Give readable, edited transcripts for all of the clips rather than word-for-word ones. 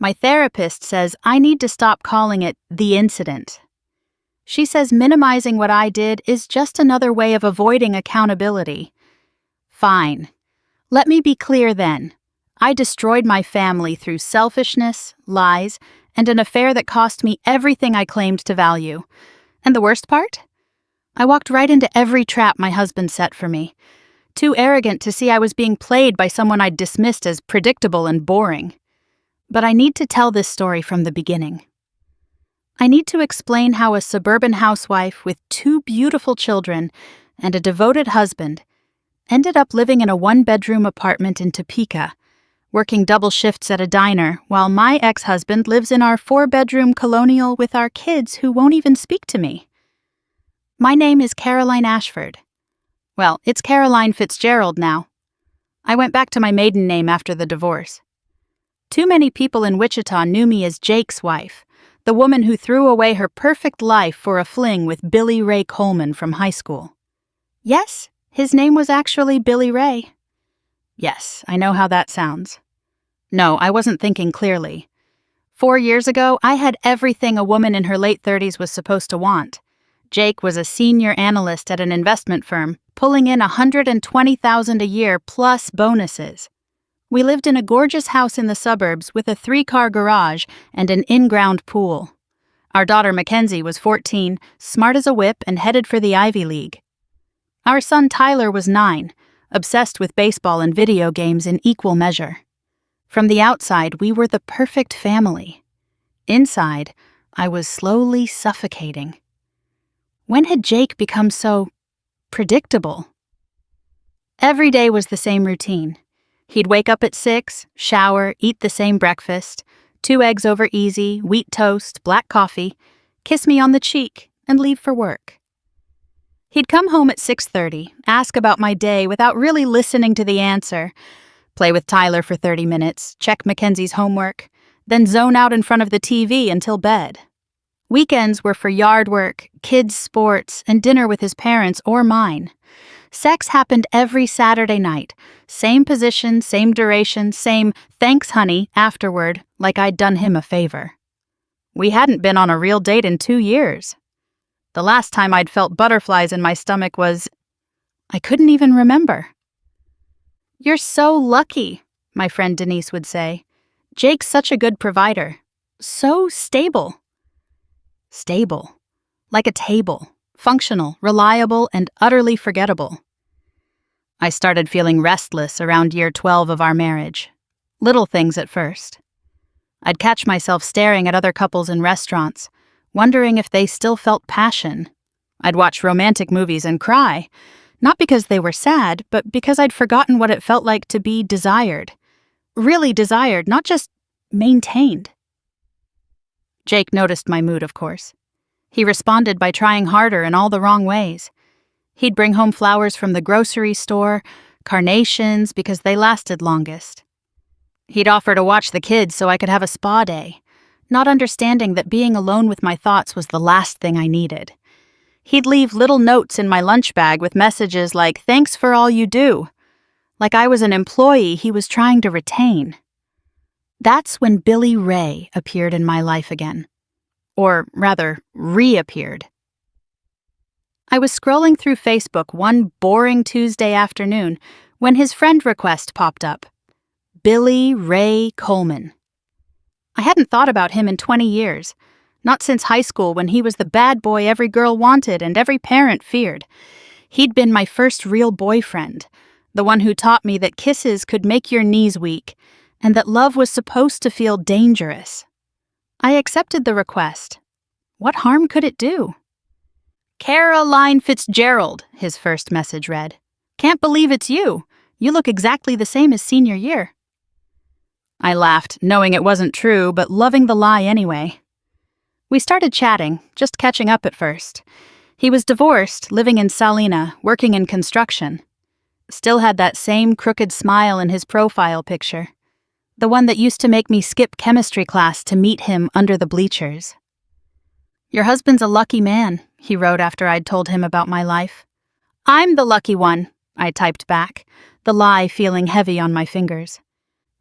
My therapist says I need to stop calling it the incident. She says minimizing what I did is just another way of avoiding accountability. Fine. Let me be clear then. I destroyed my family through selfishness, lies, and an affair that cost me everything I claimed to value. And the worst part? I walked right into every trap my husband set for me. Too arrogant to see I was being played by someone I'd dismissed as predictable and boring. But I need to tell this story from the beginning. I need to explain how a suburban housewife with 2 beautiful children and a devoted husband ended up living in a 1-bedroom apartment in Topeka, working double shifts at a diner while my ex-husband lives in our 4-bedroom colonial with our kids who won't even speak to me. My name is Caroline Ashford. Well, it's Caroline Fitzgerald now. I went back to my maiden name after the divorce. Too many people in Wichita knew me as Jake's wife, the woman who threw away her perfect life for a fling with Billy Ray Coleman from high school. Yes, his name was actually Billy Ray. Yes, I know how that sounds. No, I wasn't thinking clearly. 4 years ago, I had everything a woman in her late 30s was supposed to want. Jake was a senior analyst at an investment firm, pulling in $120,000 a year plus bonuses. We lived in a gorgeous house in the suburbs with a 3-car garage and an in-ground pool. Our daughter Mackenzie was 14, smart as a whip, and headed for the Ivy League. Our son Tyler was 9, obsessed with baseball and video games in equal measure. From the outside, we were the perfect family. Inside, I was slowly suffocating. When had Jake become so predictable? Every day was the same routine. He'd wake up at 6, shower, eat the same breakfast, 2 eggs over easy, wheat toast, black coffee, kiss me on the cheek, and leave for work. He'd come home at 6:30, ask about my day without really listening to the answer, play with Tyler for 30 minutes, check Mackenzie's homework, then zone out in front of the TV until bed. Weekends were for yard work, kids' sports, and dinner with his parents or mine. Sex happened every Saturday night. Same position, same duration, same "thanks, honey" afterward, like I'd done him a favor. We hadn't been on a real date in 2 years. The last time I'd felt butterflies in my stomach was... I couldn't even remember. "You're so lucky," my friend Denise would say. "Jake's such a good provider. So stable." Stable. Like a table. Functional, reliable, and utterly forgettable. I started feeling restless around year 12 of our marriage. Little things at first. I'd catch myself staring at other couples in restaurants, wondering if they still felt passion. I'd watch romantic movies and cry, not because they were sad, but because I'd forgotten what it felt like to be desired. Really desired, not just maintained. Jake noticed my mood, of course. He responded by trying harder in all the wrong ways. He'd bring home flowers from the grocery store, carnations because they lasted longest. He'd offer to watch the kids so I could have a spa day, not understanding that being alone with my thoughts was the last thing I needed. He'd leave little notes in my lunch bag with messages like, "Thanks for all you do," like I was an employee he was trying to retain. That's when Billy Ray appeared in my life again. Or rather, reappeared. I was scrolling through Facebook one boring Tuesday afternoon when his friend request popped up. Billy Ray Coleman. I hadn't thought about him in 20 years, not since high school when he was the bad boy every girl wanted and every parent feared. He'd been my first real boyfriend, the one who taught me that kisses could make your knees weak, and that love was supposed to feel dangerous. I accepted the request. What harm could it do? "Caroline Fitzgerald," his first message read. "Can't believe it's you. You look exactly the same as senior year." I laughed, knowing it wasn't true, but loving the lie anyway. We started chatting, just catching up at first. He was divorced, living in Salina, working in construction. Still had that same crooked smile in his profile picture. The one that used to make me skip chemistry class to meet him under the bleachers. "Your husband's a lucky man," he wrote after I'd told him about my life. "I'm the lucky one," I typed back, the lie feeling heavy on my fingers.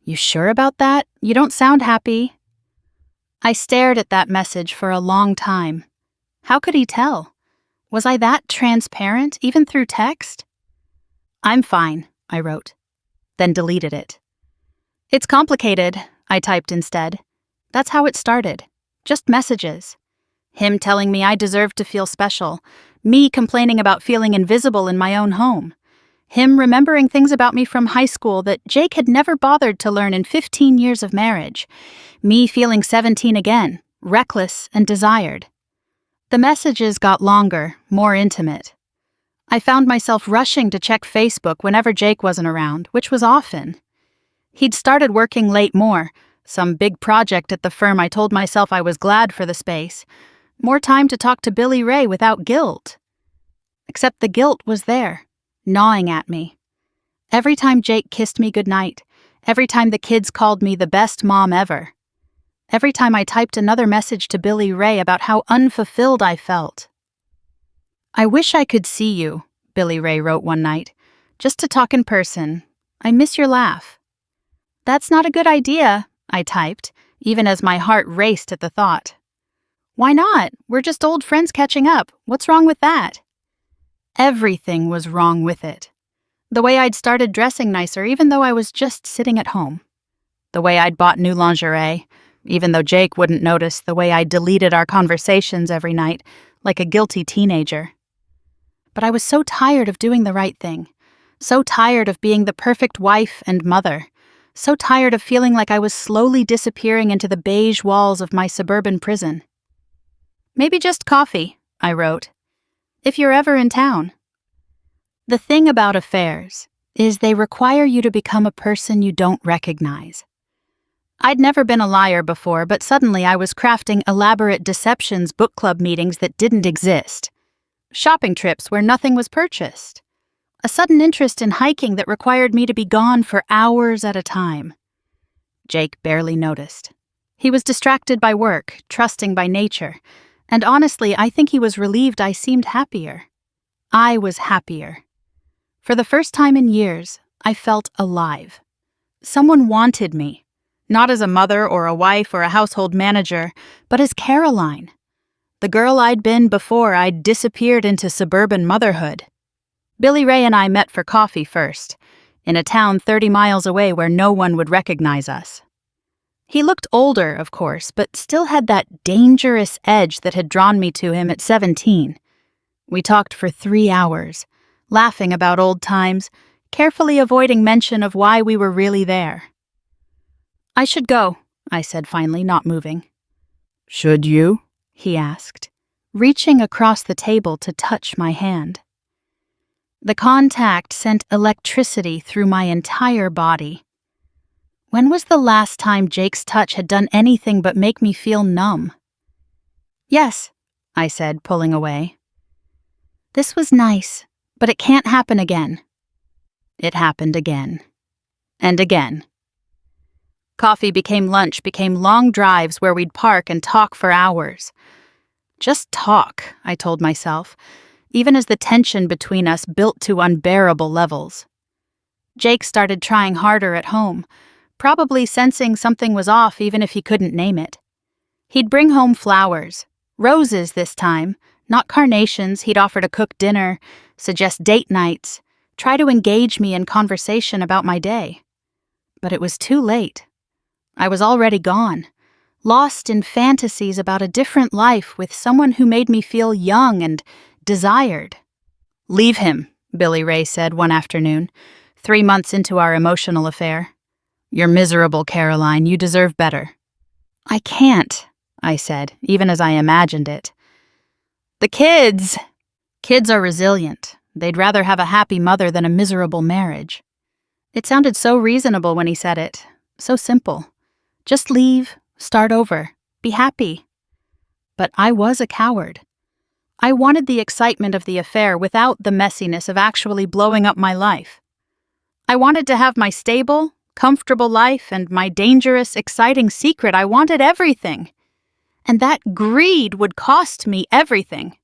"You sure about that? You don't sound happy." I stared at that message for a long time. How could he tell? Was I that transparent, even through text? "I'm fine," I wrote, then deleted it. "It's complicated," I typed instead. That's how it started. Just messages. Him telling me I deserved to feel special. Me complaining about feeling invisible in my own home. Him remembering things about me from high school that Jake had never bothered to learn in 15 years of marriage. Me feeling 17 again, reckless and desired. The messages got longer, more intimate. I found myself rushing to check Facebook whenever Jake wasn't around, which was often. He'd started working late more, some big project at the firm I told myself I was glad for the space. More time to talk to Billy Ray without guilt. Except the guilt was there, gnawing at me. Every time Jake kissed me goodnight, every time the kids called me the best mom ever, every time I typed another message to Billy Ray about how unfulfilled I felt. "I wish I could see you," Billy Ray wrote one night, "just to talk in person. I miss your laugh." "That's not a good idea," I typed, even as my heart raced at the thought. "Why not? We're just old friends catching up. What's wrong with that?" Everything was wrong with it. The way I'd started dressing nicer even though I was just sitting at home. The way I'd bought new lingerie, even though Jake wouldn't notice. The way I deleted our conversations every night, like a guilty teenager. But I was so tired of doing the right thing. So tired of being the perfect wife and mother. So tired of feeling like I was slowly disappearing into the beige walls of my suburban prison. "Maybe just coffee," I wrote, "if you're ever in town." The thing about affairs is they require you to become a person you don't recognize. I'd never been a liar before, but suddenly I was crafting elaborate deceptions book club meetings that didn't exist. Shopping trips where nothing was purchased. A sudden interest in hiking that required me to be gone for hours at a time. Jake barely noticed. He was distracted by work, trusting by nature, and honestly, I think he was relieved I seemed happier. I was happier. For the first time in years, I felt alive. Someone wanted me, not as a mother or a wife or a household manager, but as Caroline, the girl I'd been before I'd disappeared into suburban motherhood. Billy Ray and I met for coffee first, in a town 30 miles away where no one would recognize us. He looked older, of course, but still had that dangerous edge that had drawn me to him at 17. We talked for 3 hours, laughing about old times, carefully avoiding mention of why we were really there. "I should go," I said finally, not moving. "Should you?" he asked, reaching across the table to touch my hand. The contact sent electricity through my entire body. When was the last time Jake's touch had done anything but make me feel numb? "Yes," I said, pulling away. "This was nice, but it can't happen again." It happened again. And again. Coffee became lunch, became long drives where we'd park and talk for hours. Just talk, I told myself, even as the tension between us built to unbearable levels. Jake started trying harder at home, probably sensing something was off even if he couldn't name it. He'd bring home flowers, roses this time, not carnations. He'd offer to cook dinner, suggest date nights, try to engage me in conversation about my day. But it was too late. I was already gone, lost in fantasies about a different life with someone who made me feel young and desired. "Leave him," Billy Ray said one afternoon, 3 months into our emotional affair. "You're miserable, Caroline. You deserve better." "I can't," I said, even as I imagined it. "The kids! Kids are resilient. They'd rather have a happy mother than a miserable marriage." It sounded so reasonable when he said it, so simple. Just leave, start over, be happy. But I was a coward. I wanted the excitement of the affair without the messiness of actually blowing up my life. I wanted to have my stable, comfortable life and my dangerous, exciting secret. I wanted everything. And that greed would cost me everything.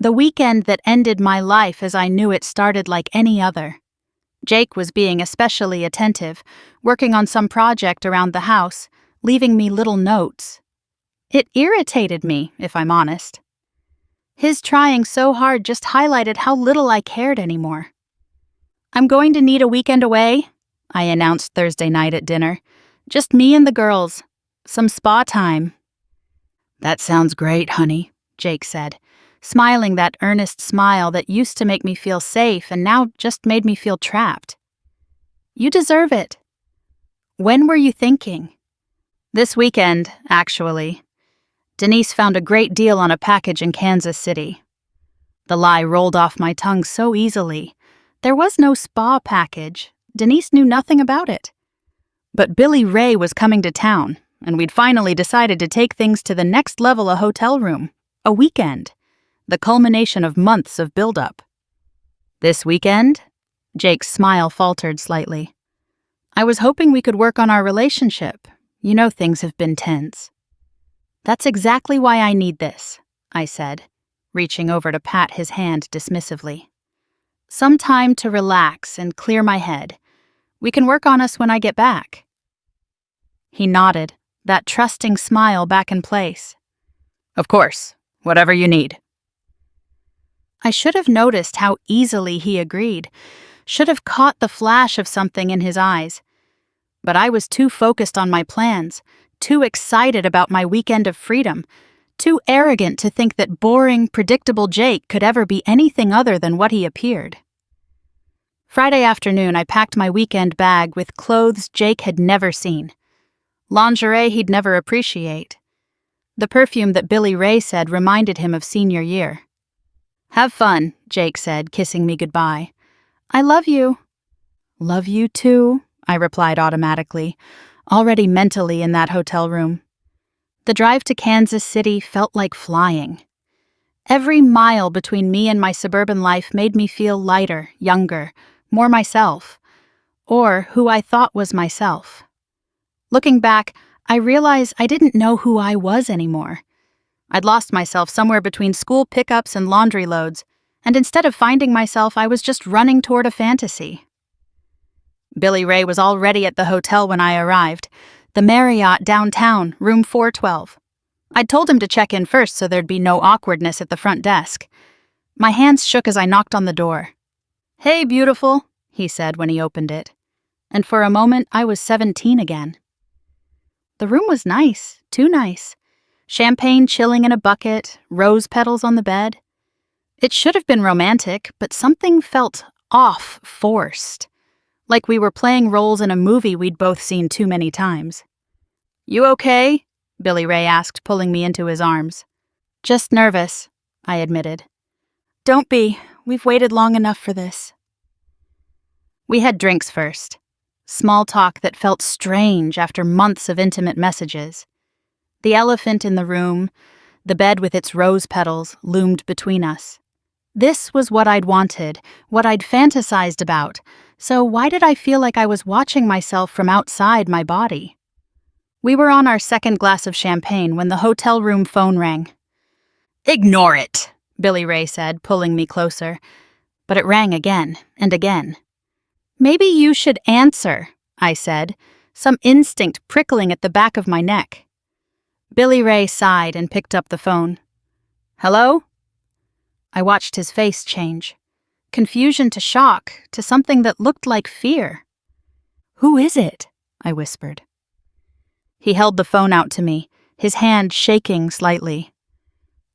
The weekend that ended my life as I knew it started like any other. Jake was being especially attentive, working on some project around the house, leaving me little notes. It irritated me, if I'm honest. His trying so hard just highlighted how little I cared anymore. "I'm going to need a weekend away," I announced Thursday night at dinner. "Just me and the girls. Some spa time." "That sounds great, honey," Jake said, smiling that earnest smile that used to make me feel safe and now just made me feel trapped. "You deserve it." "When were you thinking?" "This weekend, actually. Denise found a great deal on a package in Kansas City." The lie rolled off my tongue so easily. There was no spa package. Denise knew nothing about it. But Billy Ray was coming to town, and we'd finally decided to take things to the next level, a hotel room. A weekend. The culmination of months of buildup. "This weekend?" Jake's smile faltered slightly. "I was hoping we could work on our relationship. You know things have been tense." "That's exactly why I need this," I said, reaching over to pat his hand dismissively. "Some time to relax and clear my head. We can work on us when I get back." He nodded, that trusting smile back in place. "Of course, whatever you need." I should have noticed how easily he agreed, should have caught the flash of something in his eyes. But I was too focused on my plans, too excited about my weekend of freedom, too arrogant to think that boring, predictable Jake could ever be anything other than what he appeared. Friday afternoon, I packed my weekend bag with clothes Jake had never seen. Lingerie he'd never appreciate. The perfume that Billy Ray said reminded him of senior year. "Have fun," Jake said, kissing me goodbye. "I love you." "Love you too," I replied automatically, already mentally in that hotel room. The drive to Kansas City felt like flying. Every mile between me and my suburban life made me feel lighter, younger, more myself, or who I thought was myself. Looking back, I realize I didn't know who I was anymore. I'd lost myself somewhere between school pickups and laundry loads, and instead of finding myself, I was just running toward a fantasy. Billy Ray was already at the hotel when I arrived, the Marriott downtown, room 412. I'd told him to check in first so there'd be no awkwardness at the front desk. My hands shook as I knocked on the door. "Hey, beautiful," he said when he opened it. And for a moment, I was 17 again. The room was nice, too nice. Champagne chilling in a bucket, rose petals on the bed. It should have been romantic, but something felt off, forced. Like we were playing roles in a movie we'd both seen too many times. "You okay?" Billy Ray asked, pulling me into his arms. "Just nervous," I admitted. "Don't be. We've waited long enough for this." We had drinks first. Small talk that felt strange after months of intimate messages. The elephant in the room, the bed with its rose petals, loomed between us. This was what I'd wanted, what I'd fantasized about, so why did I feel like I was watching myself from outside my body? We were on our second glass of champagne when the hotel room phone rang. "Ignore it," Billy Ray said, pulling me closer. But it rang again and again. "Maybe you should answer," I said, some instinct prickling at the back of my neck. Billy Ray sighed and picked up the phone. "Hello?" I watched his face change. Confusion to shock, to something that looked like fear. "Who is it?" I whispered. He held the phone out to me, his hand shaking slightly.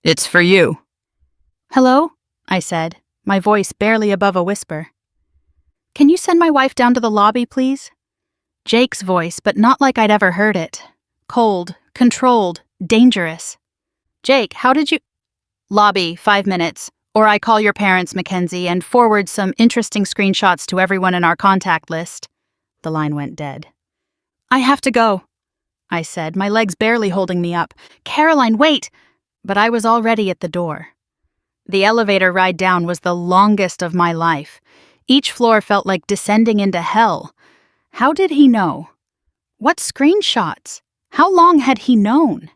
"It's for you." "Hello?" I said, my voice barely above a whisper. "Can you send my wife down to the lobby, please?" Jake's voice, but not like I'd ever heard it. Cold, controlled, dangerous. "Jake, how did you—" "Lobby, 5 minutes. Or I call your parents, Mackenzie, and forward some interesting screenshots to everyone in our contact list." The line went dead. "I have to go," I said, my legs barely holding me up. "Caroline, wait!" But I was already at the door. The elevator ride down was the longest of my life. Each floor felt like descending into hell. How did he know? What screenshots? How long had he known?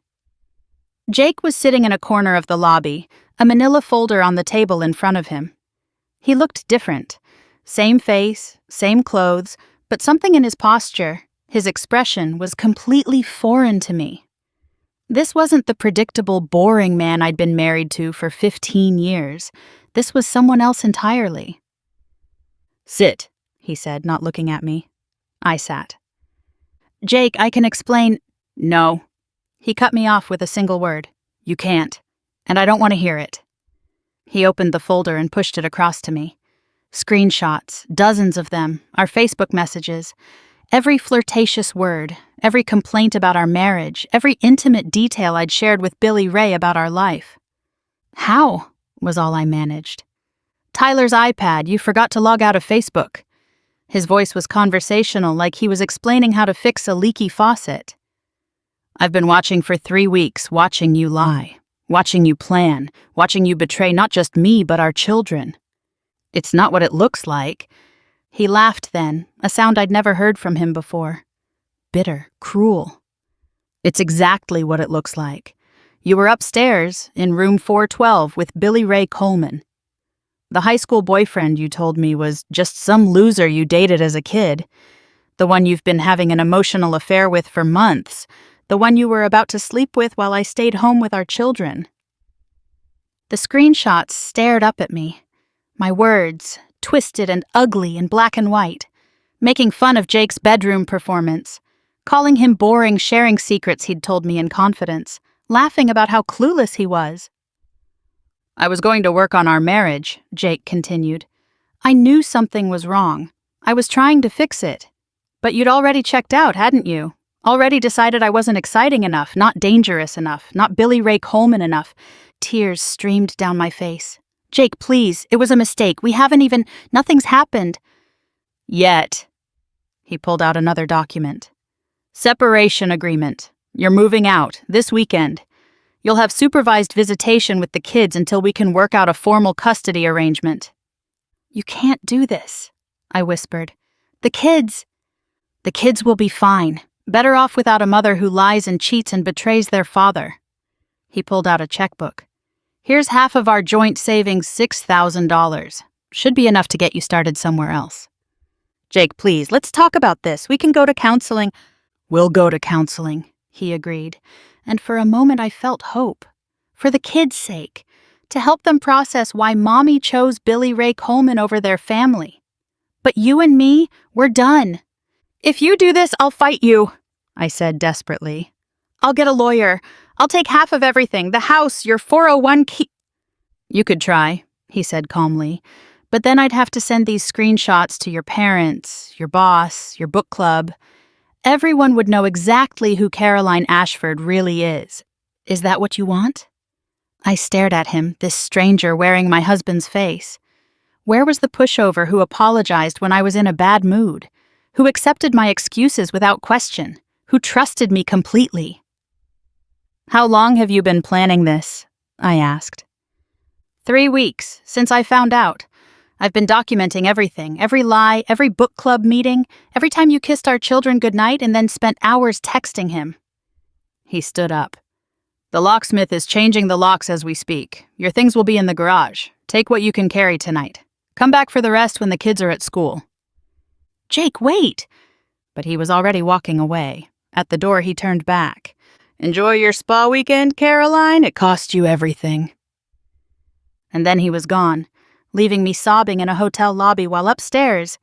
Jake was sitting in a corner of the lobby, a manila folder on the table in front of him. He looked different. Same face, same clothes, but something in his posture, His expression was completely foreign to me. This wasn't the predictable, boring man I'd been married to for 15 years. This was someone else entirely. "Sit," he said, not looking at me. I sat. "Jake, I can explain—" "No." He cut me off with a single word. "You can't. And I don't want to hear it." He opened the folder and pushed it across to me. Screenshots, dozens of them, our Facebook messages, every flirtatious word, every complaint about our marriage, every intimate detail I'd shared with Billy Ray about our life. "How?" was all I managed. "Tyler's iPad, you forgot to log out of Facebook." His voice was conversational, like he was explaining how to fix a leaky faucet. "I've been watching for 3 weeks, watching you lie, watching you plan, watching you betray not just me but our children. It's not what it looks like." He laughed then, a sound I'd never heard from him before. Bitter, cruel. "It's exactly what it looks like. You were upstairs, in room 412, with Billy Ray Coleman. The high school boyfriend you told me was just some loser you dated as a kid. The one you've been having an emotional affair with for months. The one you were about to sleep with while I stayed home with our children." The screenshots stared up at me. My words, twisted and ugly in black and white, making fun of Jake's bedroom performance, calling him boring sharing secrets he'd told me in confidence, laughing about how clueless he was. "I was going to work on our marriage," Jake continued. "I knew something was wrong. I was trying to fix it. But you'd already checked out, hadn't you? Already decided I wasn't exciting enough, not dangerous enough, not Billy Ray Coleman enough." Tears streamed down my face. "Jake, please, it was a mistake. Nothing's happened." "Yet." He pulled out another document. "Separation agreement. You're moving out, this weekend. You'll have supervised visitation with the kids until we can work out a formal custody arrangement." "You can't do this," I whispered. The kids will be fine. Better off without a mother who lies and cheats and betrays their father." He pulled out a checkbook. "Here's half of our joint savings, $6,000. Should be enough to get you started somewhere else." "Jake, please, let's talk about this. We can go to counseling." "We'll go to counseling," he agreed. And for a moment I felt hope. For the kids' sake. To help them process why Mommy chose Billy Ray Coleman over their family. "But you and me, we're done." "If you do this, I'll fight you," I said desperately. "I'll get a lawyer. I'll take half of everything, the house, your 401k." "You could try," he said calmly. "But then I'd have to send these screenshots to your parents, your boss, your book club. Everyone would know exactly who Caroline Ashford really is. Is that what you want?" I stared at him, this stranger wearing my husband's face. Where was the pushover who apologized when I was in a bad mood? Who accepted my excuses without question? Who trusted me completely? "How long have you been planning this?" I asked. 3 weeks, since I found out. I've been documenting everything, every lie, every book club meeting, every time you kissed our children goodnight and then spent hours texting him." He stood up. "The locksmith is changing the locks as we speak. Your things will be in the garage. Take what you can carry tonight. Come back for the rest when the kids are at school." "Jake, wait!" But he was already walking away. At the door, he turned back. "Enjoy your spa weekend, Caroline. It cost you everything." And then he was gone, leaving me sobbing in a hotel lobby while upstairs,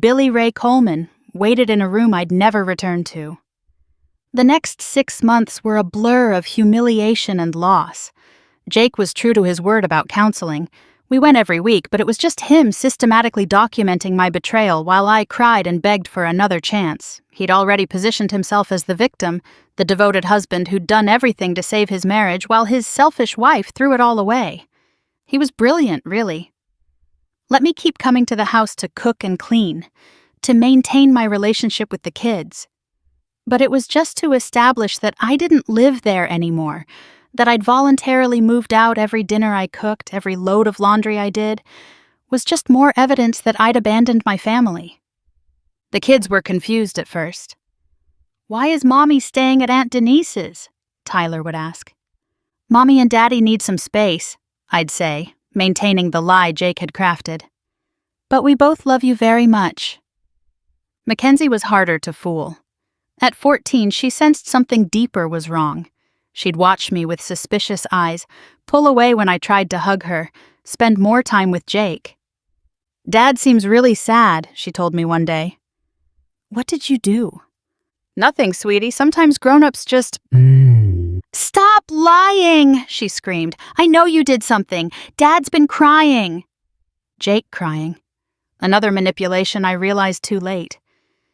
Billy Ray Coleman waited in a room I'd never returned to. The next 6 months were a blur of humiliation and loss. Jake was true to his word about counseling. We went every week, but it was just him systematically documenting my betrayal while I cried and begged for another chance. He'd already positioned himself as the victim, the devoted husband who'd done everything to save his marriage while his selfish wife threw it all away. He was brilliant, really. Let me keep coming to the house to cook and clean, to maintain my relationship with the kids. But it was just to establish that I didn't live there anymore, that I'd voluntarily moved out every dinner I cooked, every load of laundry I did, was just more evidence that I'd abandoned my family. The kids were confused at first. "Why is Mommy staying at Aunt Denise's?" Tyler would ask. "Mommy and Daddy need some space," I'd say, maintaining the lie Jake had crafted. "But we both love you very much." Mackenzie was harder to fool. At 14, she sensed something deeper was wrong. She'd watch me with suspicious eyes, pull away when I tried to hug her, spend more time with Jake. "Dad seems really sad," she told me one day. "What did you do?" "Nothing, sweetie. Sometimes grown-ups just—" "Stop lying!" she screamed. "I know you did something. Dad's been crying." Jake crying. Another manipulation I realized too late.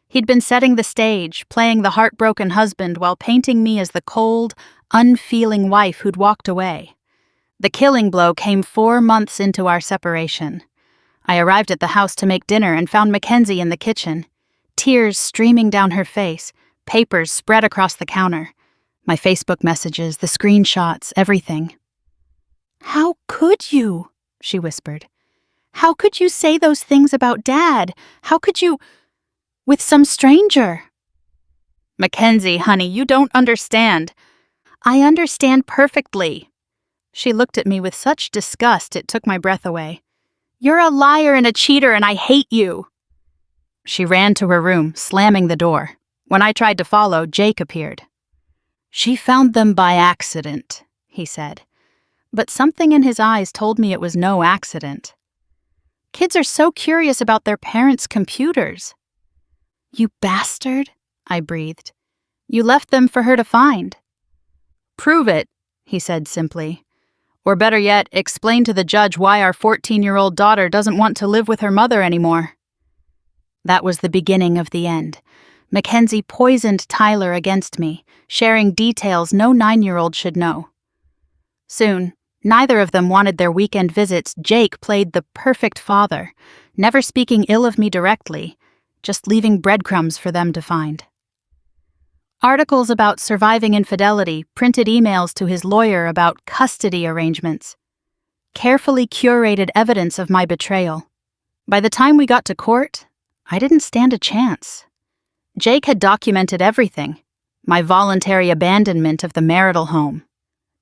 He'd been setting the stage, playing the heartbroken husband while painting me as the cold, unfeeling wife who'd walked away. The killing blow came 4 months into our separation. I arrived at the house to make dinner and found Mackenzie in the kitchen, tears streaming down her face, papers spread across the counter. My Facebook messages, the screenshots, everything. "How could you?" she whispered. "How could you say those things about Dad? How could you... with some stranger?" "Mackenzie, honey, you don't understand." "I understand perfectly." She looked at me with such disgust it took my breath away. "You're a liar and a cheater, and I hate you." She ran to her room, slamming the door. When I tried to follow, Jake appeared. "She found them by accident," he said. But something in his eyes told me it was no accident. Kids are so curious about their parents' computers. "You bastard," I breathed. "You left them for her to find." "Prove it," he said simply. "Or better yet, explain to the judge why our 14-year-old daughter doesn't want to live with her mother anymore." That was the beginning of the end. Mackenzie poisoned Tyler against me, sharing details no 9-year-old should know. Soon, neither of them wanted their weekend visits. Jake played the perfect father, never speaking ill of me directly, just leaving breadcrumbs for them to find. Articles about surviving infidelity, printed emails to his lawyer about custody arrangements, carefully curated evidence of my betrayal. By the time we got to court, I didn't stand a chance. Jake had documented everything: my voluntary abandonment of the marital home,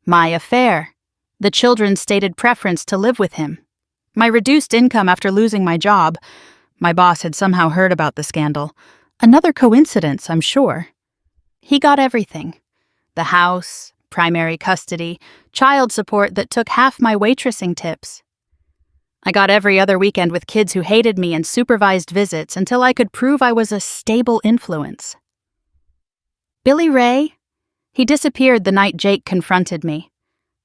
my affair, the children's stated preference to live with him, my reduced income after losing my job. My boss had somehow heard about the scandal. Another coincidence, I'm sure. He got everything: the house, primary custody, child support that took half my waitressing tips. I got every other weekend with kids who hated me and supervised visits until I could prove I was a stable influence. Billy Ray? He disappeared the night Jake confronted me.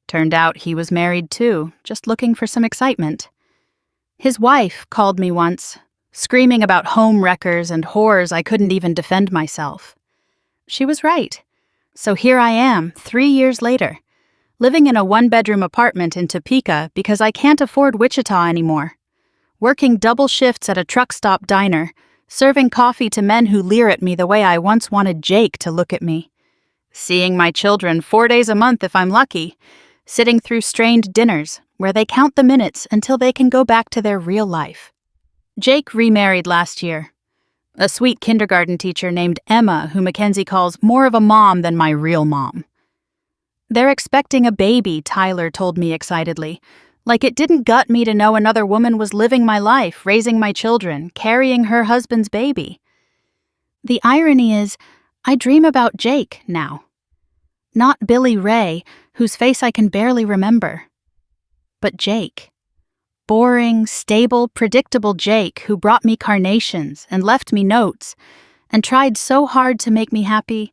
Turned out he was married too, just looking for some excitement. His wife called me once, screaming about home wreckers and whores I couldn't even defend myself. She was right. So here I am, 3 years later, living in a 1-bedroom apartment in Topeka because I can't afford Wichita anymore, working double shifts at a truck stop diner, serving coffee to men who leer at me the way I once wanted Jake to look at me, seeing my children 4 days a month if I'm lucky, sitting through strained dinners where they count the minutes until they can go back to their real life. Jake remarried last year. A sweet kindergarten teacher named Emma, who Mackenzie calls more of a mom than my real mom. "They're expecting a baby," Tyler told me excitedly, like it didn't gut me to know another woman was living my life, raising my children, carrying her husband's baby. The irony is, I dream about Jake now. Not Billy Ray, whose face I can barely remember, but Jake. Boring, stable, predictable Jake who brought me carnations and left me notes and tried so hard to make me happy.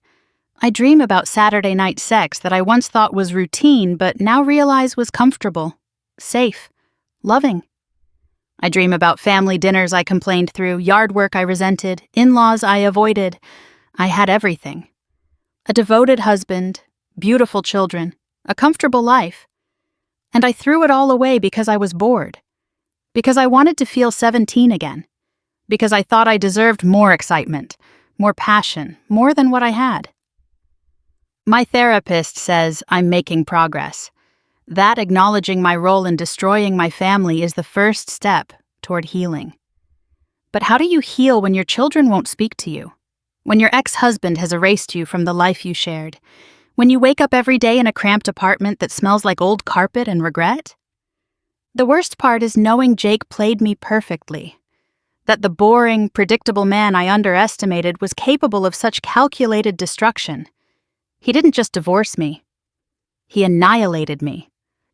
I dream about Saturday night sex that I once thought was routine but now realize was comfortable, safe, loving. I dream about family dinners I complained through, yard work I resented, in-laws I avoided. I had everything. A devoted husband, beautiful children, a comfortable life. And I threw it all away because I was bored. Because I wanted to feel 17 again. Because I thought I deserved more excitement, more passion, more than what I had. My therapist says I'm making progress. That acknowledging my role in destroying my family is the first step toward healing. But how do you heal when your children won't speak to you? When your ex-husband has erased you from the life you shared? When you wake up every day in a cramped apartment that smells like old carpet and regret? The worst part is knowing Jake played me perfectly. That the boring, predictable man I underestimated was capable of such calculated destruction. He didn't just divorce me. He annihilated me,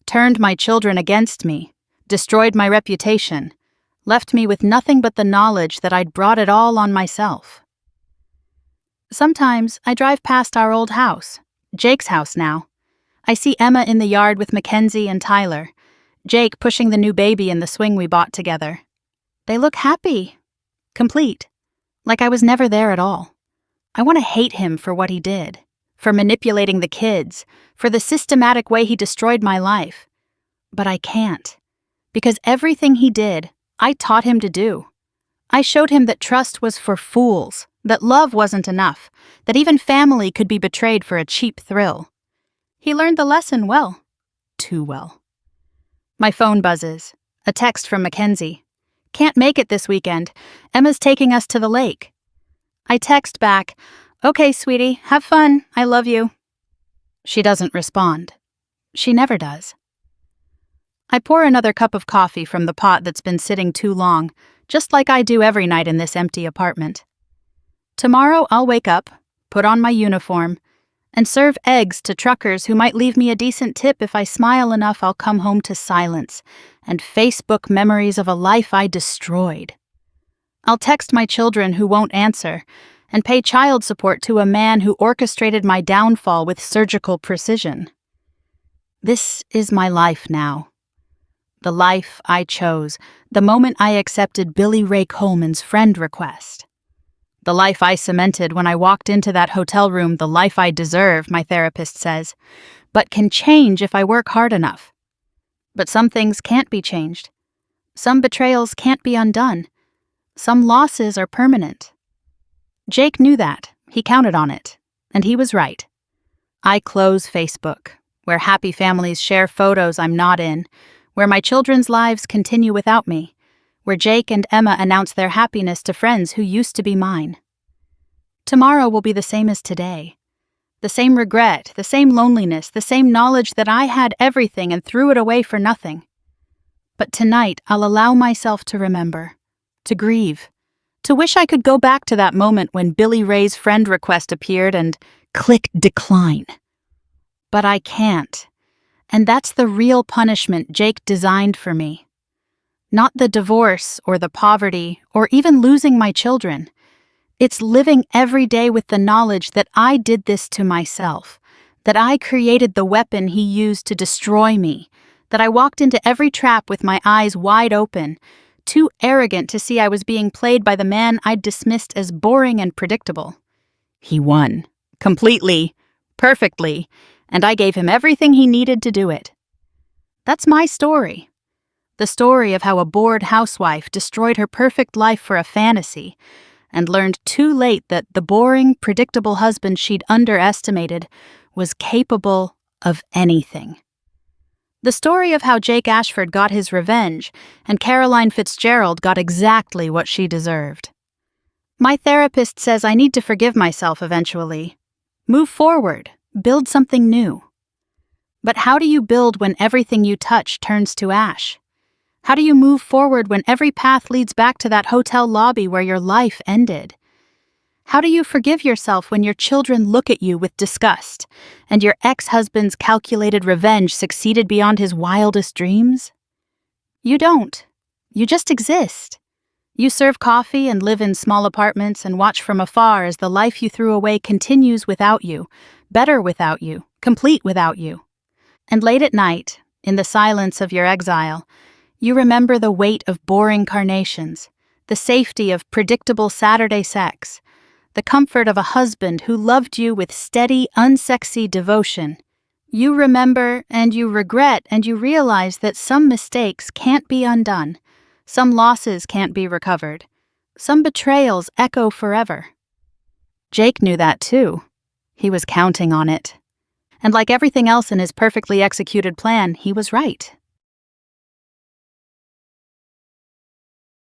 turned my children against me, destroyed my reputation, left me with nothing but the knowledge that I'd brought it all on myself. Sometimes I drive past our old house, Jake's house now. I see Emma in the yard with Mackenzie and Tyler, Jake pushing the new baby in the swing we bought together. They look happy, complete, like I was never there at all. I want to hate him for what he did, for manipulating the kids, for the systematic way he destroyed my life. But I can't, because everything he did, I taught him to do. I showed him that trust was for fools, that love wasn't enough, that even family could be betrayed for a cheap thrill. He learned the lesson well, too well. My phone buzzes, a text from Mackenzie. Can't make it this weekend. Emma's taking us to the lake. I text back, okay, sweetie, have fun, I love you. She doesn't respond. She never does. I pour another cup of coffee from the pot that's been sitting too long, just like I do every night in this empty apartment. Tomorrow I'll wake up, put on my uniform, and serve eggs to truckers who might leave me a decent tip if I smile enough. I'll come home to silence and Facebook memories of a life I destroyed. I'll text my children who won't answer and pay child support to a man who orchestrated my downfall with surgical precision. This is my life now. The life I chose the moment I accepted Billy Ray Coleman's friend request. The life I cemented when I walked into that hotel room, the life I deserve, my therapist says, but can change if I work hard enough. But some things can't be changed. Some betrayals can't be undone. Some losses are permanent. Jake knew that. He counted on it. And he was right. I close Facebook, where happy families share photos I'm not in, where my children's lives continue without me, where Jake and Emma announce their happiness to friends who used to be mine. Tomorrow will be the same as today. The same regret, the same loneliness, the same knowledge that I had everything and threw it away for nothing. But tonight I'll allow myself to remember, to grieve, to wish I could go back to that moment when Billy Ray's friend request appeared and click decline. But I can't, and that's the real punishment Jake designed for me. Not the divorce or the poverty or even losing my children. It's living every day with the knowledge that I did this to myself, that I created the weapon he used to destroy me, that I walked into every trap with my eyes wide open, too arrogant to see I was being played by the man I'd dismissed as boring and predictable. He won, completely, perfectly, and I gave him everything he needed to do it. That's my story. The story of how a bored housewife destroyed her perfect life for a fantasy and learned too late that the boring, predictable husband she'd underestimated was capable of anything. The story of how Jake Ashford got his revenge and Caroline Fitzgerald got exactly what she deserved. My therapist says I need to forgive myself eventually. Move forward, build something new. But how do you build when everything you touch turns to ash? How do you move forward when every path leads back to that hotel lobby where your life ended? How do you forgive yourself when your children look at you with disgust and your ex-husband's calculated revenge succeeded beyond his wildest dreams? You don't. You just exist. You serve coffee and live in small apartments and watch from afar as the life you threw away continues without you, better without you, complete without you. And late at night, in the silence of your exile, you remember the weight of boring carnations, the safety of predictable Saturday sex, the comfort of a husband who loved you with steady, unsexy devotion. You remember and you regret and you realize that some mistakes can't be undone, some losses can't be recovered, some betrayals echo forever. Jake knew that too. He was counting on it. And like everything else in his perfectly executed plan, he was right.